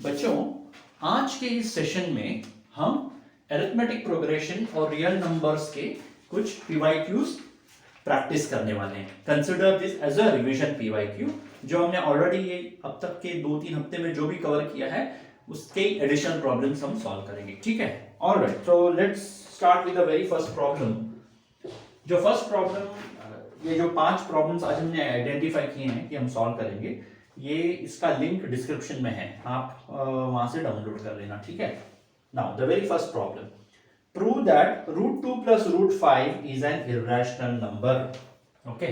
बच्चों, आज के इस सेशन में हम अरिथमेटिक प्रोग्रेशन और रियल नंबर्स के कुछ पीवाईक्यूज प्रैक्टिस करने वाले हैं। Consider this as a revision PYQ, जो हमने ऑलरेडी ये अब तक के 2-3 हफ्ते में जो भी कवर किया है उसके एडिशनल प्रॉब्लम्स हम सॉल्व करेंगे। ठीक है, alright, so let's start with the very first problem. जो फर्स्ट प्रॉब्लम, ये जो 5 प्रॉब्लम्स आज हमने आइडेंटिफाई किए हैं कि हम सॉल्व करेंगे, ये इसका लिंक डिस्क्रिप्शन में है, आप वहां से डाउनलोड कर लेना। ठीक है, now the very first problem, prove that √2 plus √5 is an irrational number. Okay,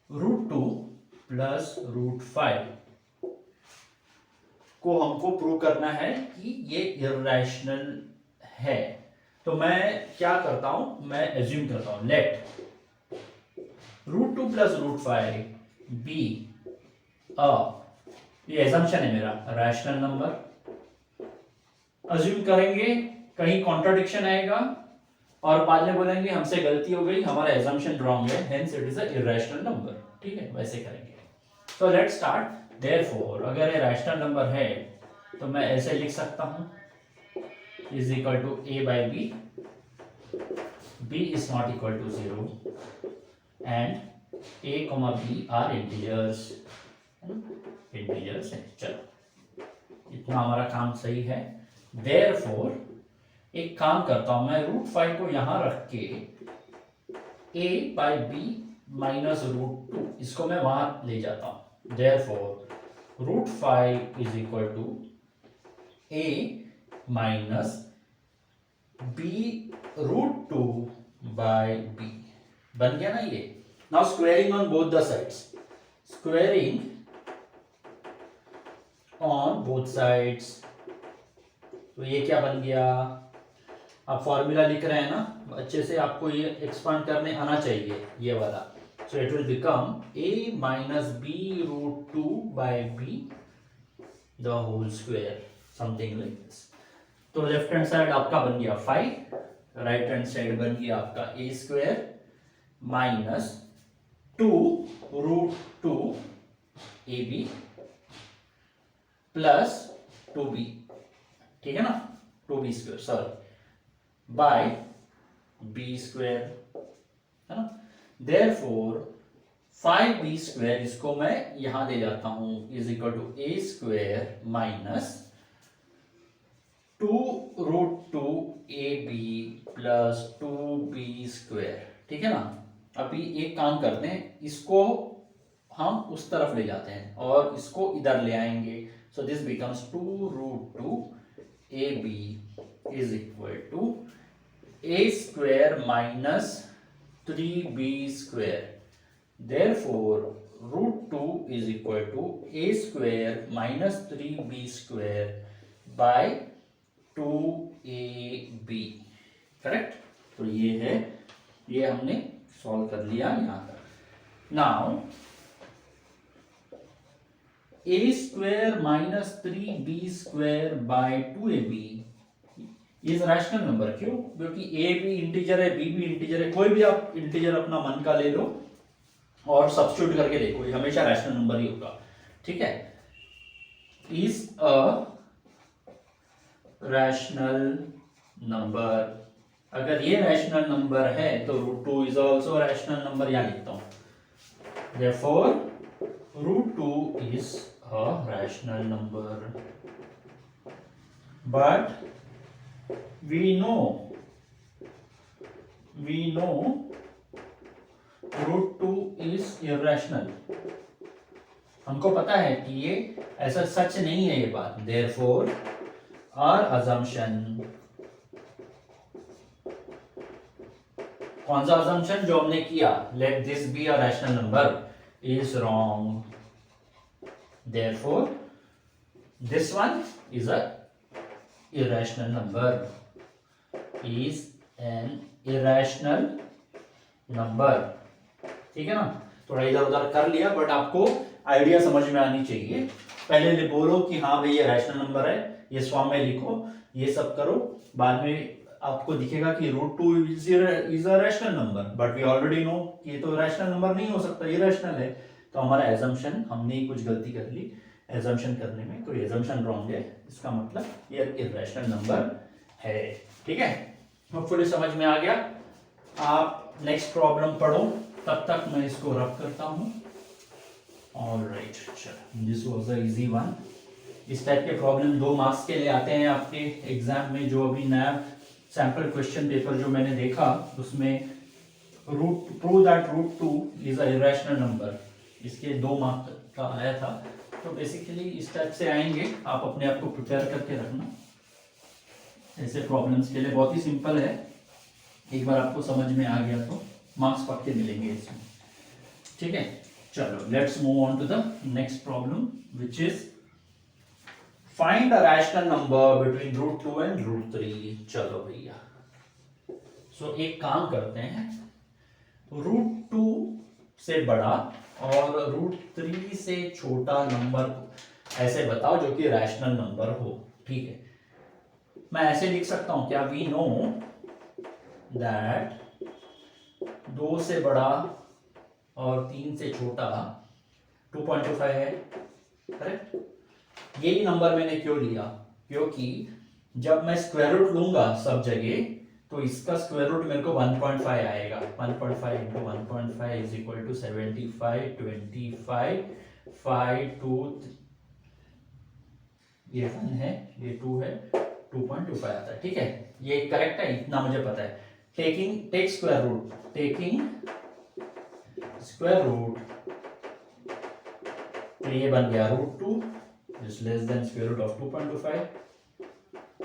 √2 plus √5 को हमको प्रूव करना है कि ये इर्रेशनल है। तो मैं क्या करता हूं, मैं एज्यूम करता हूं, लेट √2 plus √5 बी ये एजम्पशन है मेरा, रैशनल नंबर। अज्यूम करेंगे, कहीं कॉन्ट्राडिक्शन आएगा और बाद में बोलेंगे हमसे गलती हो गई, हमारा एजम्पशन रॉन्ग है, hence it is a irrational number. ठीक है, वैसे करेंगे। तो लेट्स स्टार्ट। देयरफॉर अगर ये रैशनल नंबर है तो मैं ऐसे लिख सकता हूं, is equal to a by b, b is not equal to 0 and a, b are integers है। चलो, इतना हमारा काम सही है। देयरफॉर एक काम करता हूं मैं, √5 को यहां रख के a by b माइनस √2 इसको मैं वहां ले जाता हूं। Therefore √5 is equal to a minus b √2 by b। बन गया ना ये। Now squaring on both the sides, squaring on both sides, तो ये क्या बन गया, आप फॉर्मूला लिख रहे हैं ना, अच्छे से आपको ये एक्सपांड करने आना चाहिए, ये वाला। So it will become a minus b √2 by b the whole square, something like this. तो लेफ्ट हैंड साइड आपका बन गया 5, राइट हैंड साइड बन गया आपका a square minus 2 √2 ab plus 2b, ठीक है ना, 2b square, sorry, by b square, है ना। देयरफॉर 5b स्क्वायर, इसको मैं यहां ले जाता हूं, is equal to a square minus 2 √2 ab plus 2b square. ठीक है ना। अभी एक काम करते हैं, इसको हम उस तरफ ले जाते हैं और इसको इधर ले आएंगे। So this becomes 2 √2 ab is equal to a square minus 3b square. Therefore √2 is equal to a square minus 3b square by 2ab। Correct. तो ये है, ये हमने सॉल्व कर लिया यहां तक। Now a square minus 3b square by 2ab is rational number. क्यों? क्योंकि a भी इंटीजर है, b भी इंटीजर है, कोई भी आप इंटीजर अपना मन का ले लो और सब्स्टिट्यूट करके देखो, ये हमेशा रैशनल नंबर ही होगा। ठीक है, इज अ रैशनल नंबर। अगर ये रैशनल नंबर है तो √2 इज ऑल्सो रैशनल नंबर, यहां लिखता हूं। Therefore √2 is a rational number, but we know √2 is irrational। हमको पता है कि ये ऐसा सच नहीं है ये बात। therefore our assumption, कौन सा assumption जो हमने किया, let this be a rational number, is wrong। therefore this one is a irrational number, is an irrational number। ठीक है ना। थोड़ा इधर उधर कर लिया, बट आपको आइडिया समझ में आनी चाहिए। पहले बोलो कि हाँ भाई ये रैशनल नंबर है, ये फॉर्म में लिखो, ये सब करो, बाद में आपको दिखेगा कि √2 is a rational number, but we already know कि ये तो रैशनल नंबर नहीं हो सकता, ये रैशनल है। तो हमारा एजम्पशन, हमने कुछ गलती कर ली, एजम्पशन करने में कोई एजम्पशन रॉन्ग है, इसका मतलब ये इरेशनल नंबर है। ठीक है, होपफुली समझ में आ गया। आप नेक्स्ट प्रॉब्लम पढ़ो, तब तक मैं इसको रब करता हूँ। ऑलराइट, चलो, this was a easy one. इस टाइप के प्रॉब्लम 2 मार्क्स के लिए आते हैं आपके एग्जाम में। जो अभी नया सैम्पल क्वेश्चन पेपर जो मैंने देखा उसमें prove that root 2 is a irrational number, इसके 2 मार्क्स का आया था। तो बेसिकली इस टाइप से आएंगे, आप अपने आप को प्रिपेयर करके रखना ऐसे प्रॉब्लम्स के लिए। बहुत ही सिंपल है, एक बार आपको समझ में आ गया तो मार्क्स पक्के मिलेंगे इसमें। ठीक है, चलो let's move on to the next problem which is find a rational number between root 2 and root 3। चलो भैया, सो एक काम करते हैं, रूट 2 से बड़ा और रूट 3 से छोटा नंबर ऐसे बताओ जो कि रैशनल नंबर हो। ठीक है, मैं ऐसे लिख सकता हूं क्या, वी नो दैट 2 से बड़ा और 3 से छोटा 2.25 है, करेक्ट। यही नंबर मैंने क्यों लिया, क्योंकि जब मैं स्क्वायर रूट लूंगा सब जगह तो इसका स्क्वायर रूट मेरे को 1.5 आएगा। 1.5 इंटू 1.5 इज इक्वल टू 75, 25, 5, 2, ये 1 है, ये 2 है, 2.25 आता है। ठीक है, ये करेक्ट है, इतना मुझे पता है। Take square root, taking square root, तो ये बन गया root 2 is less than square root of 2.25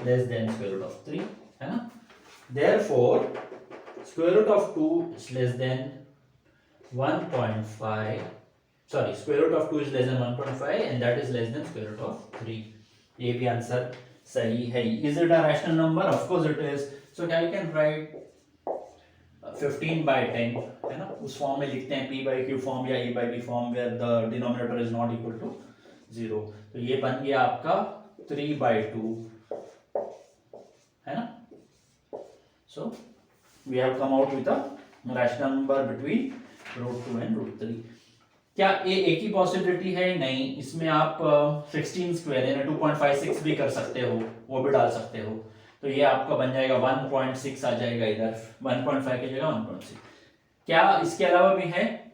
less than square root of 3, है ना। Therefore, square root of 2 is less than 1.5. Sorry, square root of 2 is less than 1.5 and that is less than square root of 3. ये भी answer सही है। Is it a rational number? Of course it is. So I can write 15/10, है ना, उस form में लिखते हैं p by q फॉर्म या e by b form where the denominator is not equal to 0। तो ये बन गया आपका 3/2, है ना। So we have come out with a rational number between root 2 and root 3। क्या ये एक ही पॉसिबिलिटी है? नहीं, इसमें आप 16 स्क्वायर यानी 2.56 भी कर सकते हो, वो भी डाल सकते हो। तो ये आपका बन जाएगा 1.6 आ जाएगा इधर, 1.5 की जगह 1.6। क्या इसके अलावा भी है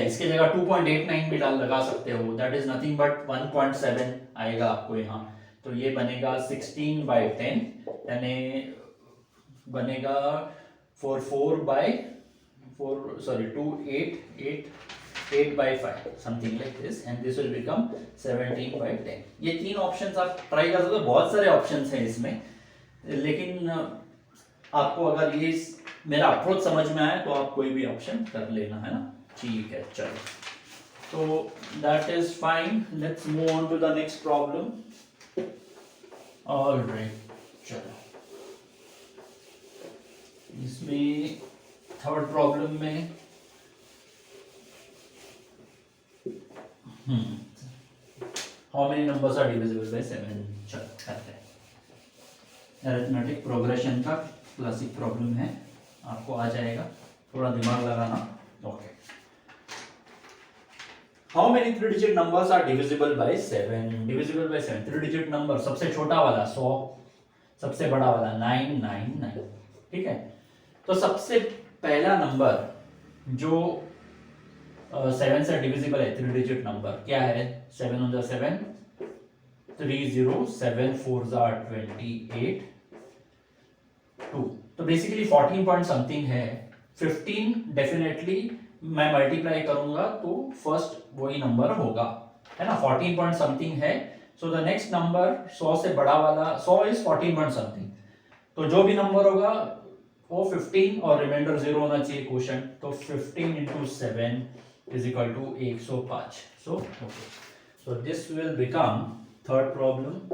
इसके जगह 2.89 भी डाल लगा सकते हो, दैट इज नथिंग बट 1.7 आएगा आपको यहाँ। तो ये बनेगा 16/10 यानी बनेगा 8/5 something like this and this will become 17/10। ये 3 ऑप्शंस आप ट्राई कर सकते हो, बहुत सारे ऑप्शंस हैं इसमें, लेकिन आपको अगर ये मेरा अप्रोच समझ में आए तो आप कोई भी ऑप्शन कर लेना, है ना। ठीक है, चलो, तो that is fine. Let's move on to the next problem. Alright, चलो, इसमें थर्ड प्रॉब्लम में how many numbers are divisible by 7। चलो करते हैं, अरिथमेटिक प्रोग्रेशन का क्लासिक प्रॉब्लम है, आपको आ जाएगा, थोड़ा दिमाग लगाना। Okay, how many 3 digit numbers are divisible by 7। Divisible by 7, 3 digit number, सबसे छोटा वाला 100, सबसे बड़ा वाला 999। ठीक है, तो सबसे पहला नंबर जो 7 से डिविजिबल है, 3 डिजिट नंबर क्या है? 7 on the 7, 3 0, 7 4s are 28, 2। तो बेसिकली 14 पॉइंट समथिंग है। 15 डेफिनेटली मैं मल्टीप्लाई करूंगा तो फर्स्ट वही नंबर होगा, है ना। 14 पॉइंट समथिंग है, सो द नेक्स्ट नंबर 100 से बड़ा वाला, 100 इज 14 पॉइंट समथिंग, तो जो भी नंबर होगा वो 15 और रिमाइंडर 0 होना चाहिए क्वोशंट। तो 15 into 7 is equal to 105। So okay, so this will become third problem.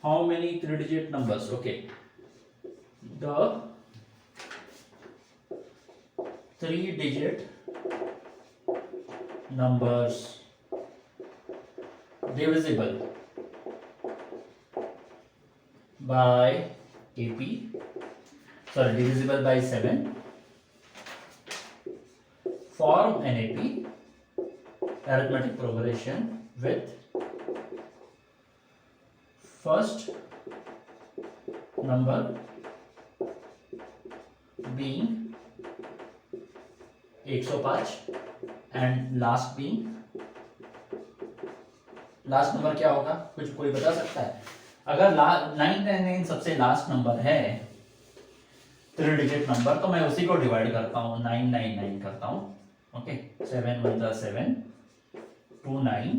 How many 3 digit numbers? Okay, the 3 digit numbers divisible by AP, sorry, divisible by 7 form an AP arithmetic progression with first number being 105 and last number क्या होगा, कुछ कोई बता सकता है? अगर 999 सबसे last number है 3 डिजिट नंबर, तो मैं उसी को डिवाइड करता हूँ, 999 करता हूँ. ओके, 7 1 जा 7, 2 9,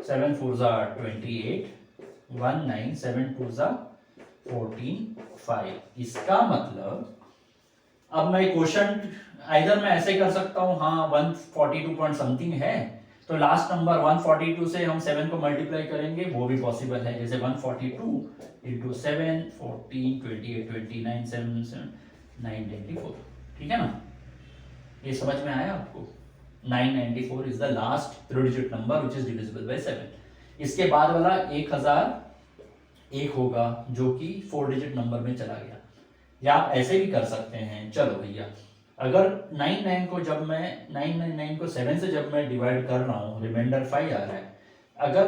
7 4 जा 28, 1 9, 7 2 जा 14 5. इसका मतलब अब मैं क्वेश्चन आइदर मैं ऐसे कर सकता हूँ, हाँ 142 पॉइंट समथिंग है, तो लास्ट नंबर 142 से हम 7 को मल्टीप्लाई करेंगे, वो भी पॉसिबल है. जैसे 142 इंटू 7, 14, 28, 29, 7 994. ठीक है ना, ये समझ में आया आपको? 994 is the last 3 digit number which is divisible by 7. इसके बाद वाला 1001 होगा जो कि 4 डिजिट नंबर में चला गया. या आप ऐसे भी कर सकते हैं, चलो भैया, अगर 999 को 7 से जब मैं डिवाइड कर रहा हूँ, रिमाइंडर 5 आ रहा है. अगर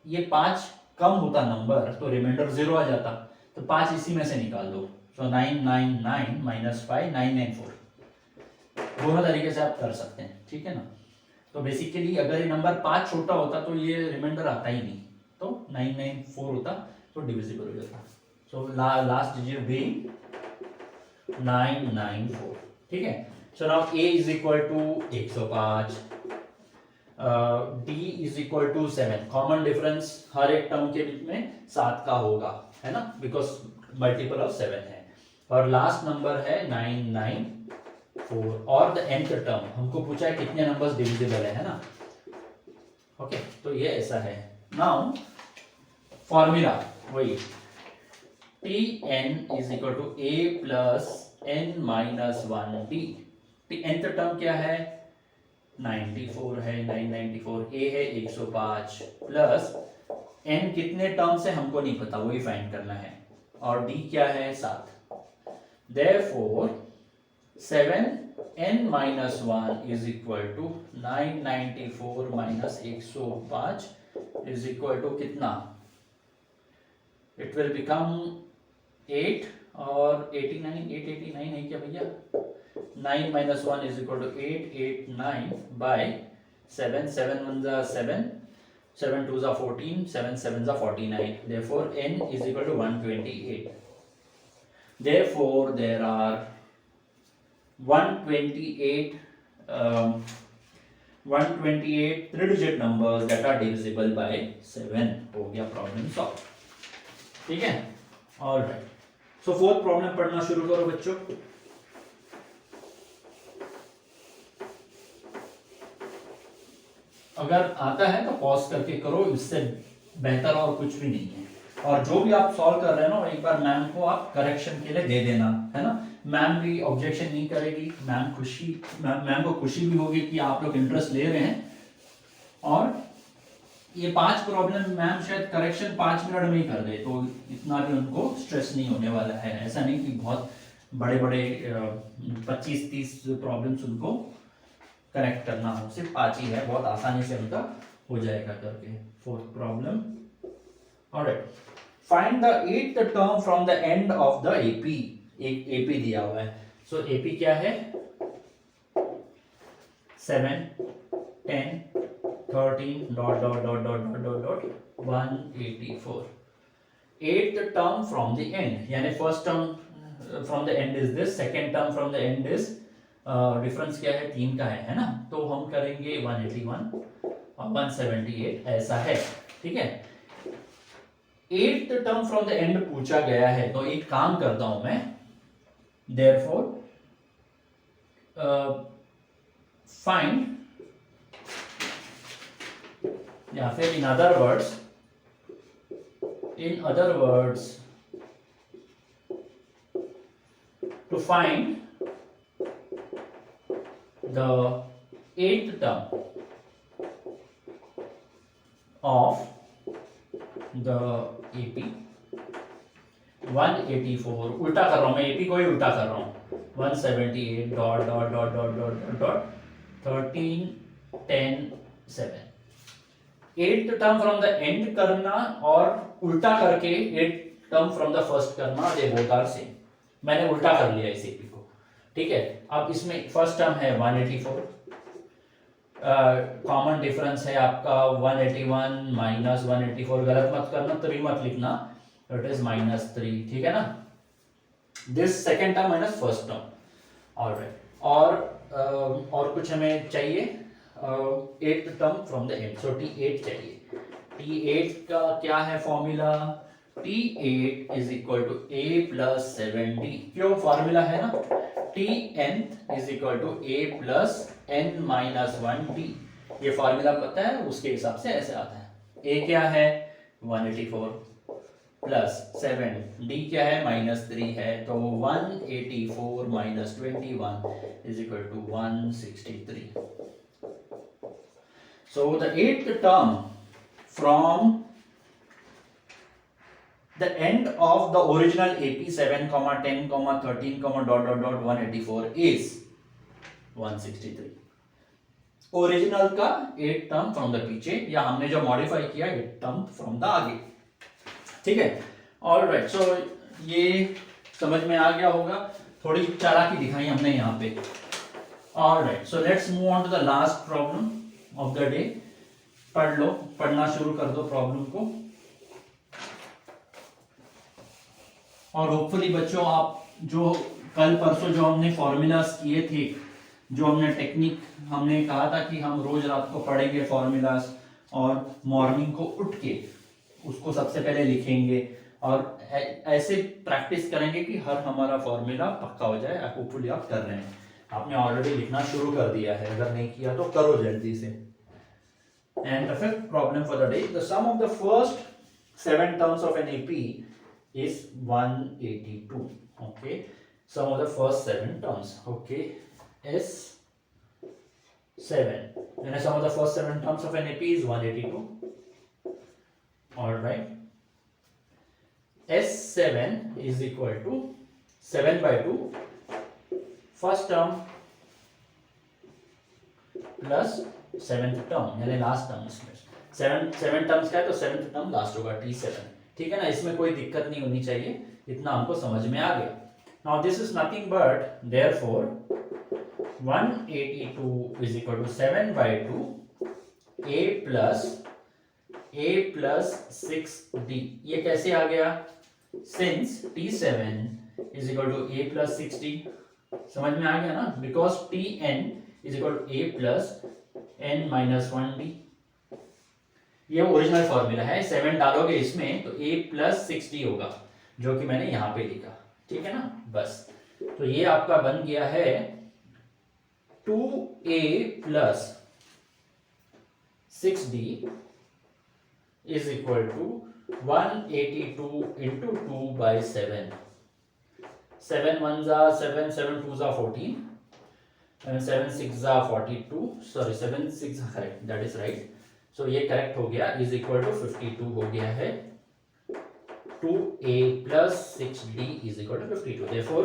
ये 5 कम होता नंबर तो रिमाइंडर 0 आ जाता, तो 5 इसी में से निकाल दो. सो 999 माइनस 5 994. दोनों तरीके से आप कर सकते हैं. ठीक है ना. तो बेसिकली अगर ये नंबर 5 छोटा होता तो ये रिमाइंडर आता ही नहीं, तो 994 होता तो डिविजिबल हो जाता. So last digit being 994. ठीक है. So now a is equal to 105, d is equal to 7. Common difference हर एक टर्म के बीच में 7 का होगा, है ना, बिकॉज मल्टीपल ऑफ 7 है. और लास्ट नंबर है 994. और द nth टर्म हमको पूछा है कितने नंबर्स डिविजिबल है ना. ओके, तो ये ऐसा है. नाउ फॉर्मूला वही Tn is equal to a plus n minus 1d. nth term क्या है? 94 है, 994. a है 105 प्लस n कितने टर्म से हमको नहीं पता, वही फाइंड करना है. और d क्या है? 7. Therefore 7n minus 1 is equal to 994 minus 105 is equal to कितना? It will become 8 और 889 है क्या भैया? 9 minus 1 is equal to 889 by 7. 7 1 जा 7, 7 2 जा 14, 7 7 जा 49. Therefore n is equal to 128. Therefore there are 128 3-digit numbers that are divisible by 7. हो गया प्रॉब्लम सॉल्व. ठीक है. All right. So fourth problem पढ़ना शुरू करो बच्चों. अगर आता है तो पॉज करके करो, इससे बेहतर और कुछ भी नहीं है. और जो भी आप सॉल्व कर रहे हैं ना, एक बार मैम को आप करेक्शन के लिए दे देना, है ना. मैम भी ऑब्जेक्शन नहीं करेगी, मैम को खुशी भी होगी कि आप लोग इंटरेस्ट ले रहे हैं. और ये 5 प्रॉब्लम मैम शायद करेक्शन 5 मिनट में ही कर दे, तो इतना भी उनको स्ट्रेस नहीं होने वाला है. ऐसा नहीं कि बहुत बड़े 25-30 प्रॉब्लम्स उनको करेक्ट करना हो, सिर्फ 5 ही है, बहुत आसानी से उनका हो जाएगा करके. Fourth problem. Alright. Find the 8th term from the end of the AP. एक एपी दिया हुआ है. सो एपी क्या है? 7 10 13 dot dot dot dot dot dot dot 184. 8th term from the end, यानी first term from the end is this, second term from the end is, difference क्या है? 3 का है ना. तो हम करेंगे 181 और 178, ऐसा है. ठीक है. 8th term from the and पूछा गया है, तो एक काम करता हूं मैं. Therefore find, या फिर in other words to find the 8th term of the AP. 184, उल्टा कर रहा हूं मैं, एपी को ही उल्टा कर रहा हूं. 178 dot dot dot dot dot dot dot 13 10 7. 8th term from the and करना और उल्टा करके 8th term from the first करना, दे बोथ आर सेम। मैंने उल्टा कर लिया इसी को, ठीक है। अब इसमें फर्स्ट टर्म है 184, कॉमन डिफरेंस है आपका 181 माइनस 184, गलत मत करना, 3 मत लिखना, इट इज -3, ठीक है ना। This second term minus first term, alright. और कुछ हमें चाहिए, 8th term from the end, so T8 चाहिए। T8 का क्या है फॉर्मूला, T8 is equal to A plus 7D, क्यों फॉर्मूला है ना, Tnth is equal to A plus n minus 1D, ये फॉर्मूला पता है, उसके हिसाब से ऐसे आता है। A क्या है 184 प्लस 7D क्या है -3 है, तो 184 minus 21 is equal to 163। So the 8th term from the end of the original AP 7, 10, 13, dot dot dot 184 is 163। Original का 8th टर्म फ्रॉम द पीछे, या हमने जो मॉडिफाई किया 8th टर्म फ्रॉम द आगे, ठीक है। ऑलराइट, सो ये समझ में आ गया होगा, थोड़ी चालाकी दिखाई हमने यहाँ पे। Alright, so let's move on to the last problem of the day. पढ़ लो, पढ़ना शुरू कर दो प्रॉब्लम को, और होपफुली बच्चों आप जो कल परसों जो हमने फॉर्मूलाज किए थे, जो हमने टेक्निक हमने कहा था कि हम रोज रात को पढ़ेंगे फॉर्मूलाज, और मॉर्निंग को उठ के उसको सबसे पहले लिखेंगे, और ऐसे प्रैक्टिस करेंगे कि हर हमारा फॉर्मूला पक्का हो जाए। होपफुली आप कर रहे हैं, आपने ऑलरेडी लिखना शुरू कर दिया है, अगर नहीं किया तो करो जल्दी से। And the fifth problem for the day, the sum of the first 7 terms of an AP is 182. Okay, sum of the first 7 terms. Okay, S7, and the sum of the first 7 terms of an AP is 182. All right, S7 is equal to 7 by 2 first term plus 7th term, यानी last term. इसमें 7 terms का है तो 7th term last होगा, T7, ठीक है ना। इसमें कोई दिक्कत नहीं होनी चाहिए, इतना हमको समझ में आ गया। Now this is nothing but therefore 182 is equal to 7 by 2 A plus 6D। ये कैसे आ गया, since T7 is equal to A plus 6D, समझ में आ गया ना, because Tn is equal to A plus n minus 1D। ये ओरिजिनल फॉर्मूला है, 7 डालोगे इसमें तो A प्लस 6D होगा, जो कि मैंने यहां पे लिखा, ठीक है ना। बस, तो ये आपका बन गया है 2A plus 6D is equal to 182 into 2 by 7। 7 1 जा 7, 7 2 जा 14, 7 6 जा 42, sorry 7 6 correct, that is right. So ये करेक्ट हो गया, इज इक्वल टू 52 हो गया है। 2A plus 6D is equal to 52, therefore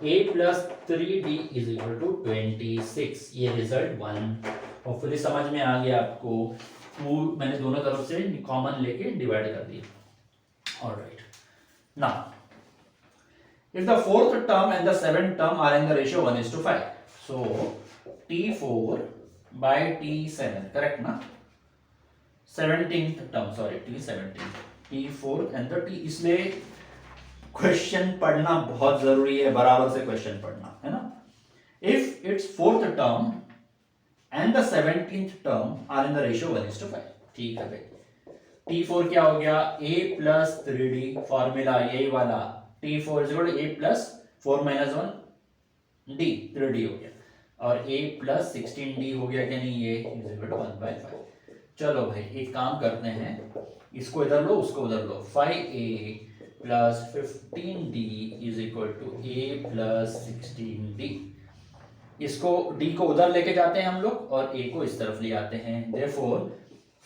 A plus 3D is equal to 26। ये रिजल्ट 1 होपफुली समझ में आ गया आपको। मैंने दोनों तरफ से कॉमन लेके डिवाइड कर दिया। Alright, now if the fourth term and the seventh term are in the ratio 1:5, so T4 by T7, correct ना। 17th term, sorry T17, T4 and the T, इसलिए क्वेश्चन पढ़ना बहुत जरूरी है, बराबर से क्वेश्चन पढ़ना है ना। if its fourth term and the 17th term are in the ratio 1:5, ठीक है भाई। T4 क्या हो गया, A प्लस 3D, फॉर्मूला यही वाला, T4 is equal to A plus 4 minus 1D, 3D हो गया, और A प्लस 16D हो गया क्या नहीं, ये इज इक्वल टू 1/5। चलो भाई एक काम करते हैं, इसको इधर लो उसको उधर लो, 5A plus 15D is equal to A plus 16D। इसको D को उधर लेके जाते हैं हम लोग, और A को इस तरफ ले आते हैं, therefore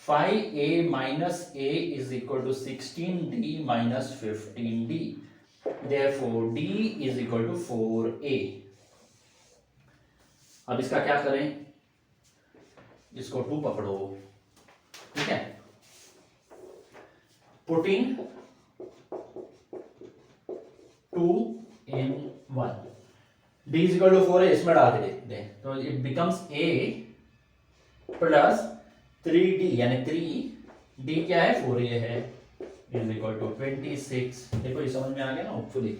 5A minus A is equal to 16D minus 15D. Therefore, D is equal to 4A. अब इसका क्या करें, इसको 2 पकड़ो, ठीक है, putting 2 in 1, d is equal to 4 है, इसमें डाल के दे तो it becomes a plus 3d यानी 3d क्या है 4a है इज इक्वल टू 26। देखो ये समझ में आ गया ना hopefully.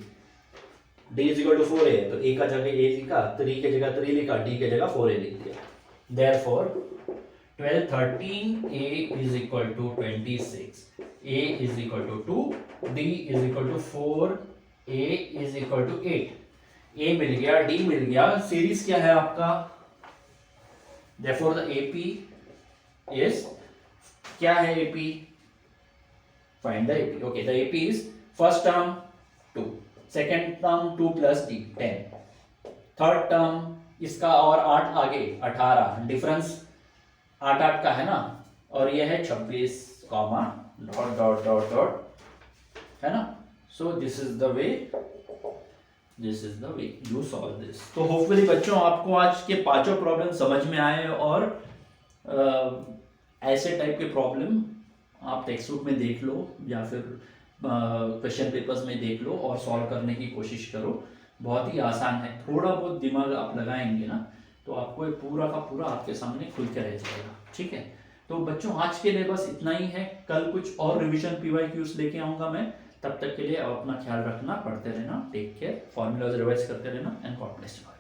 d is equal to 4a तो a का जगह a लिखा, 3 की जगह 3 लिखा, d की जगह 4a लिख दिया। Therefore 12 13a is equal to 26, a is equal to 2, d is equal to 4, a is equal to 8। a मिल गया, d मिल गया, सीरीज क्या है आपका? Therefore the AP is क्या है AP? Find the AP। Okay, the AP is first term 2, second term 2 plus d 10, third term इसका और 8 आगे 18, डिफरेंस 8 8 का है ना, और ये है 26 comma dot dot dot dot है ना। So this is the way you solve this. तो होपफुली बच्चों आपको आज के पांचों प्रॉब्लम समझ में आए और ऐसे टाइप के प्रॉब्लम आप टेक्स्ट बुक में देख लो या फिर क्वेश्चन पेपर्स में देख लो और सॉल्व करने की कोशिश करो। बहुत ही आसान है, थोड़ा बहुत दिमाग आप लगाएंगे ना तो आपको ये पूरा का पूरा आपके सामने खुल के रह जाएगा। ठीक है, तो बच्चों आज के लिए बस इतना ही है। कल कुछ और रिवीजन PYQs लेके आऊंगा मैं, तब तक के लिए आप अपना ख्याल रखना, पढ़ते रहना, टेक केयर, फॉर्मूलाज रिवाइज करते रहना एंड गॉड ब्लेस यू।